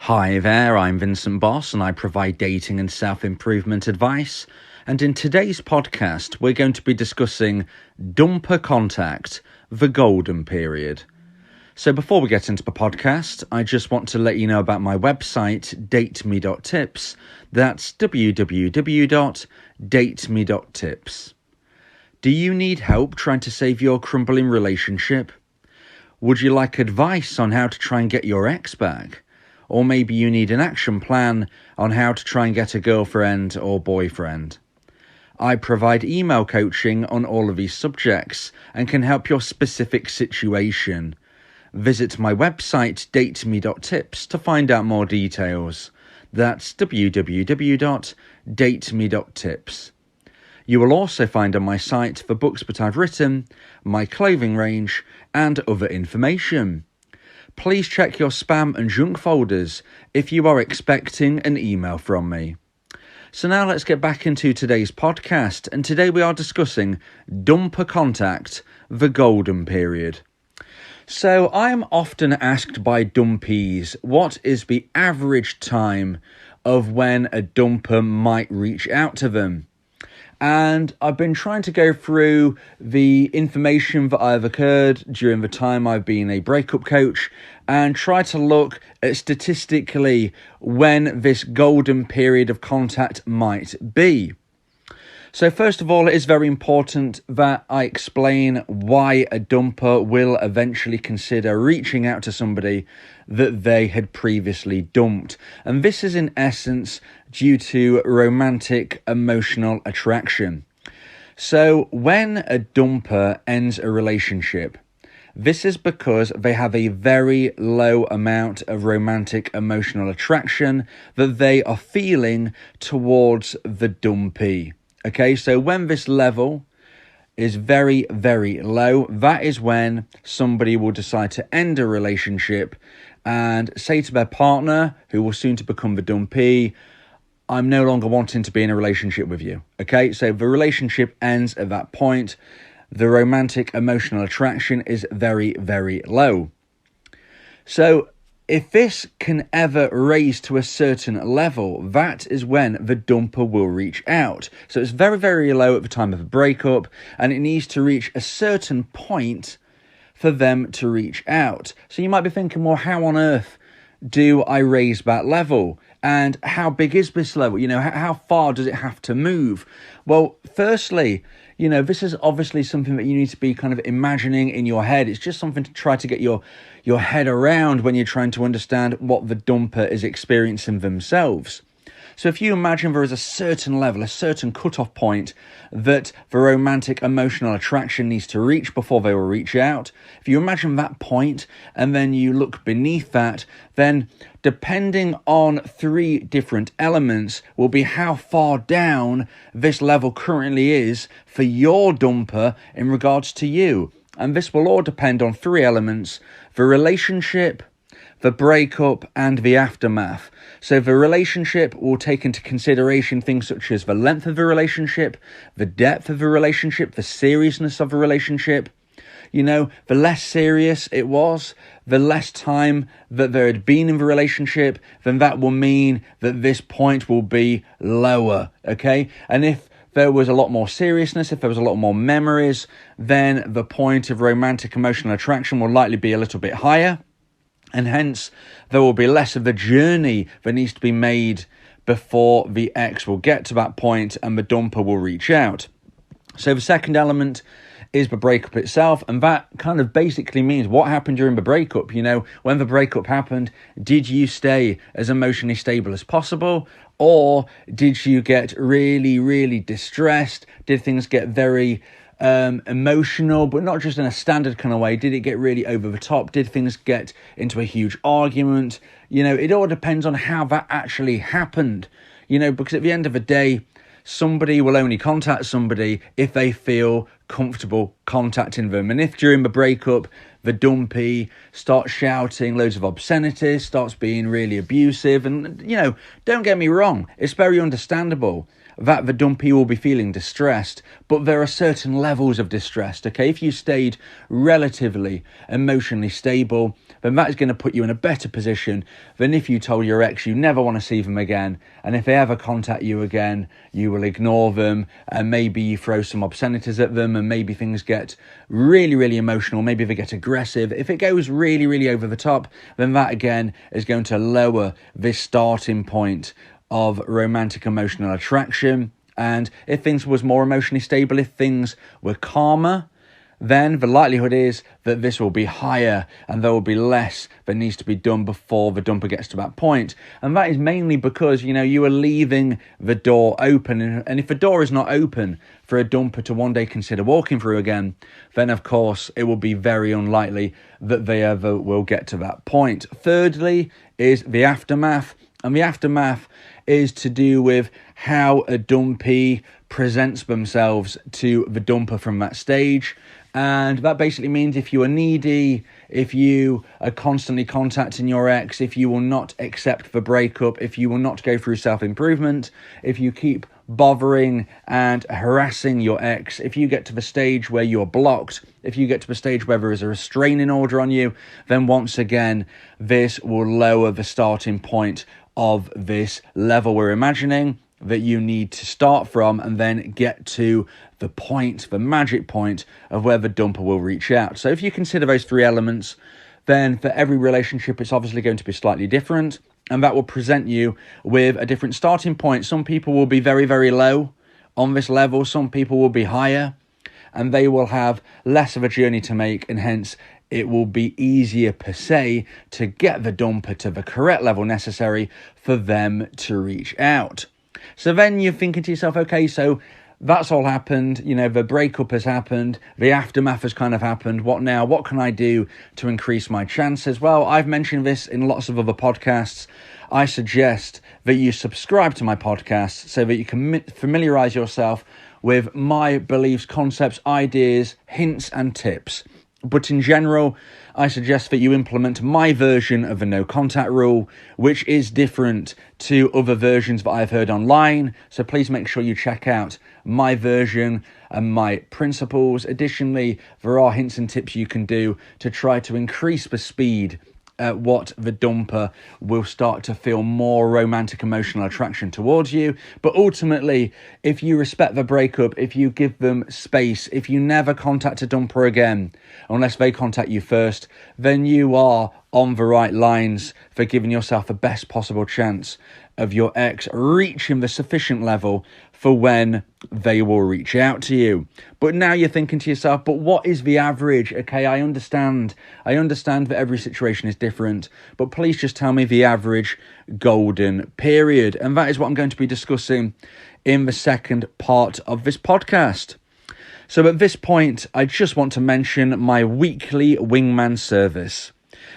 Hi there, I'm Vincent Boss and I provide dating and self-improvement advice. And in today's podcast, we're going to be discussing dumper contact, the golden period. So before we get into the podcast, I just want to let you know about my website, dateme.tips. That's www.dateme.tips. Do you need help trying to save your crumbling relationship? Would you like advice on how to try and get your ex back? Or maybe you need an action plan on how to try and get a girlfriend or boyfriend. I provide email coaching on all of these subjects and can help your specific situation. Visit my website dateme.tips to find out more details. That's www.dateme.tips. You will also find on my site the books that I've written, my clothing range, and other information. Please check your spam and junk folders if you are expecting an email from me. So now let's get back into today's podcast, and today we are discussing dumper contact, the golden period. So I am often asked by dumpees, what is the average time of when a dumper might reach out to them? And I've been trying to go through the information that I've occurred during the time I've been a breakup coach and try to look at statistically when this golden period of contact might be. So first of all, it is very important that I explain why a dumper will eventually consider reaching out to somebody that they had previously dumped. And this is in essence due to romantic emotional attraction. So when a dumper ends a relationship, this is because they have a very low amount of romantic emotional attraction that they are feeling towards the dumpee. Okay, so when this level is very, very low, that is when somebody will decide to end a relationship and say to their partner, who will soon to become the dumpee, I'm no longer wanting to be in a relationship with you. Okay, so the relationship ends at that point. The romantic emotional attraction is very, very low. So if this can ever raise to a certain level, that is when the dumper will reach out. So it's very, very low at the time of a breakup, and it needs to reach a certain point for them to reach out. So you might be thinking, well, how on earth do I raise that level? And how big is this level? You know, how far does it have to move? Well, firstly, you know, this is obviously something that you need to be kind of imagining in your head. It's just something to try to get your head around when you're trying to understand what the dumper is experiencing themselves. So if you imagine there is a certain level, a certain cutoff point that the romantic emotional attraction needs to reach before they will reach out, if you imagine that point and then you look beneath that, then depending on three different elements will be how far down this level currently is for your dumper in regards to you. And this will all depend on three elements: the relationship, the breakup, and the aftermath. So the relationship will take into consideration things such as the length of the relationship, the depth of the relationship, the seriousness of the relationship. You know, the less serious it was, the less time that there had been in the relationship, then that will mean that this point will be lower, okay? And if there was a lot more seriousness, if there was a lot more memories, then the point of romantic emotional attraction will likely be a little bit higher. And hence, there will be less of the journey that needs to be made before the ex will get to that point and the dumper will reach out. So the second element is the breakup itself, and that kind of basically means what happened during the breakup. You know, when the breakup happened, did you stay as emotionally stable as possible, or did you get really, really distressed? Did things get very emotional, but not just in a standard kind of way? Did it get really over the top? Did things get into a huge argument? You know, it all depends on how that actually happened, you know, because at the end of the day, somebody will only contact somebody if they feel comfortable contacting them. And if during the breakup, the dumpee starts shouting loads of obscenities, starts being really abusive, and, you know, don't get me wrong, it's very understandable. that the dumpee will be feeling distressed, but there are certain levels of distress, okay? If you stayed relatively emotionally stable, then that is going to put you in a better position than if you told your ex you never want to see them again, and if they ever contact you again, you will ignore them, and maybe you throw some obscenities at them, and maybe things get really, really emotional, maybe they get aggressive. If it goes really, really over the top, then that again is going to lower this starting point of romantic emotional attraction. And if things was more emotionally stable, if things were calmer, then the likelihood is that this will be higher and there will be less that needs to be done before the dumper gets to that point. And that is mainly because, you are leaving the door open. And if the door is not open for a dumper to one day consider walking through again, then of course it will be very unlikely that they ever will get to that point. Thirdly is the aftermath. And the aftermath is to do with how a dumpee presents themselves to the dumper from that stage. And that basically means if you are needy, if you are constantly contacting your ex, if you will not accept the breakup, if you will not go through self-improvement, if you keep bothering and harassing your ex, if you get to the stage where you're blocked, if you get to the stage where there is a restraining order on you, then once again, this will lower the starting point of this level we're imagining that you need to start from, and then get to the point, the magic point of where the dumper will reach out. So if you consider those three elements, then for every relationship, it's obviously going to be slightly different, and that will present you with a different starting point. Some people will be very, very low on this level. Some people will be higher, and they will have less of a journey to make, and hence it will be easier per se to get the dumper to the correct level necessary for them to reach out. So then you're thinking to yourself, okay, so that's all happened, the breakup has happened, the aftermath has kind of happened. What now? What can I do to increase my chances? Well, I've mentioned this in lots of other podcasts. I suggest that you subscribe to my podcast so that you can familiarize yourself with my beliefs, concepts, ideas, hints, and tips. But in general, I suggest that you implement my version of the no contact rule, which is different to other versions that I've heard online. So please make sure you check out my version and my principles. Additionally, there are hints and tips you can do to try to increase the speed at what the dumper will start to feel more romantic emotional attraction towards you. But ultimately, if you respect the breakup, if you give them space, if you never contact a dumper again, unless they contact you first, then you are on the right lines for giving yourself the best possible chance of your ex reaching the sufficient level for when they will reach out to you. But now you're thinking to yourself, but what is the average? Okay, I understand that every situation is different, but please just tell me the average golden period. And that is what I'm going to be discussing in the second part of this podcast. So at this point, I just want to mention my weekly wingman service.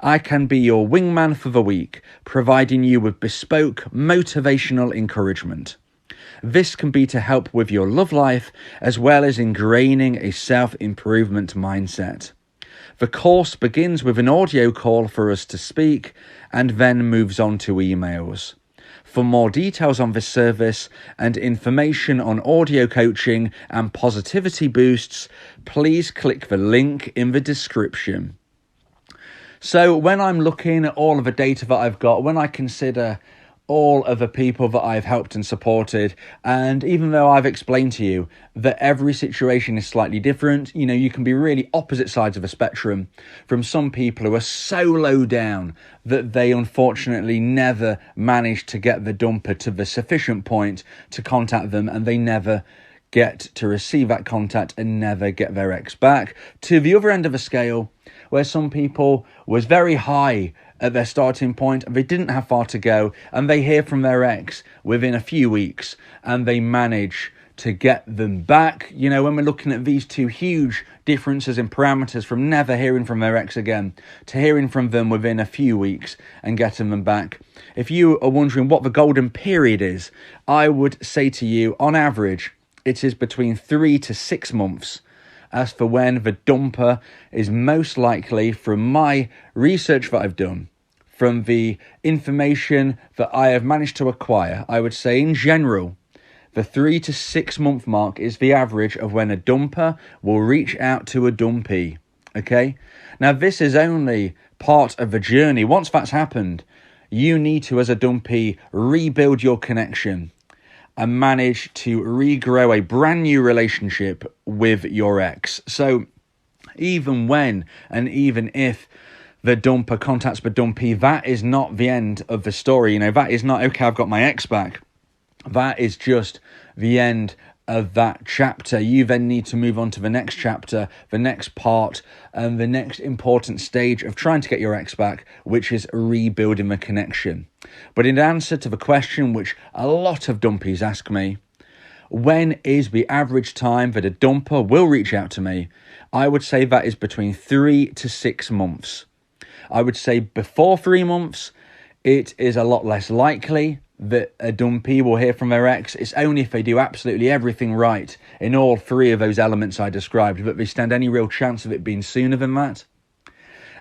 I can be your wingman for the week, providing you with bespoke motivational encouragement. This can be to help with your love life, as well as ingraining a self-improvement mindset. The course begins with an audio call for us to speak, and then moves on to emails. For more details on this service and information on audio coaching and positivity boosts, please click the link in the description. So when I'm looking at all of the data that I've got, when I consider all of the people that I've helped and supported, and even though I've explained to you that every situation is slightly different, you can be really opposite sides of a spectrum, from some people who are so low down that they unfortunately never manage to get the dumper to the sufficient point to contact them, and they never get to receive that contact and never get their ex back, to the other end of the scale, where some people was very high at their starting point and they didn't have far to go, and they hear from their ex within a few weeks and they manage to get them back. When we're looking at these two huge differences in parameters, from never hearing from their ex again to hearing from them within a few weeks and getting them back. If you are wondering what the golden period is, I would say to you, on average, it is between 3 to 6 months as for when the dumper is most likely, from my research that I've done, from the information that I have managed to acquire. I would say in general, The 3 to 6 month mark is the average of when a dumper will reach out to a dumpee. Okay? Now, this is only part of the journey. Once that's happened, you need to, as a dumpee, rebuild your connection and manage to regrow a brand new relationship with your ex. So even when and even if the dumper contacts the dumpee, that is not the end of the story. That is not, okay, I've got my ex back. That is just the end of that chapter. You then need to move on to the next chapter, the next part, and the next important stage of trying to get your ex back, which is rebuilding the connection. But in answer to the question which a lot of dumpees ask me, when is the average time that a dumper will reach out to me? I would say that is between 3 to 6 months. I would say before 3 months, it is a lot less likely that a dumpee will hear from their ex. It's only if they do absolutely everything right in all 3 of those elements I described that they stand any real chance of it being sooner than that.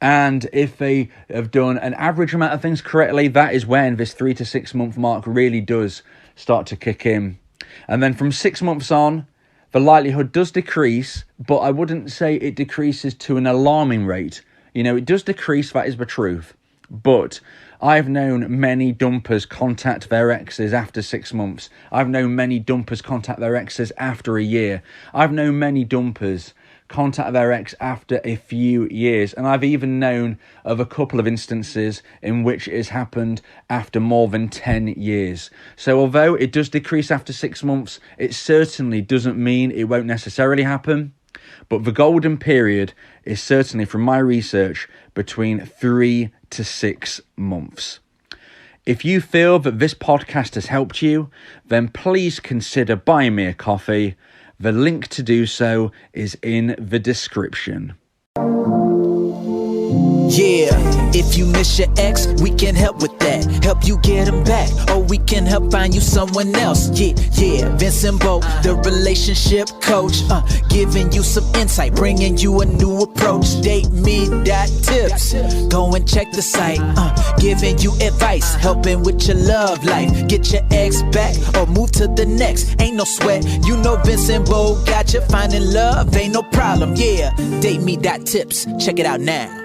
And if they have done an average amount of things correctly, that is when this 3 to 6 month mark really does start to kick in. And then from 6 months on, the likelihood does decrease, but I wouldn't say it decreases to an alarming rate. It does decrease, that is the truth. But I've known many dumpers contact their exes after 6 months. I've known many dumpers contact their exes after a year. I've known many dumpers contact their ex after a few years. And I've even known of a couple of instances in which it has happened after more than 10 years. So although it does decrease after 6 months, it certainly doesn't mean it won't necessarily happen. But the golden period is certainly, from my research, between 3 to 6 months. If you feel that this podcast has helped you, then please consider buying me a coffee. The link to do so is in the description. Yeah, if you miss your ex, we can help with that. Help you get him back, or we can help find you someone else. Yeah, Vincent Bo, the relationship coach, giving you some insight, bringing you a new approach. DateMe.tips, go and check the site, giving you advice, helping with your love life. Get your ex back, or move to the next. Ain't no sweat, you know Vincent Bo got you. Finding love ain't no problem. Yeah, DateMe.tips, check it out now.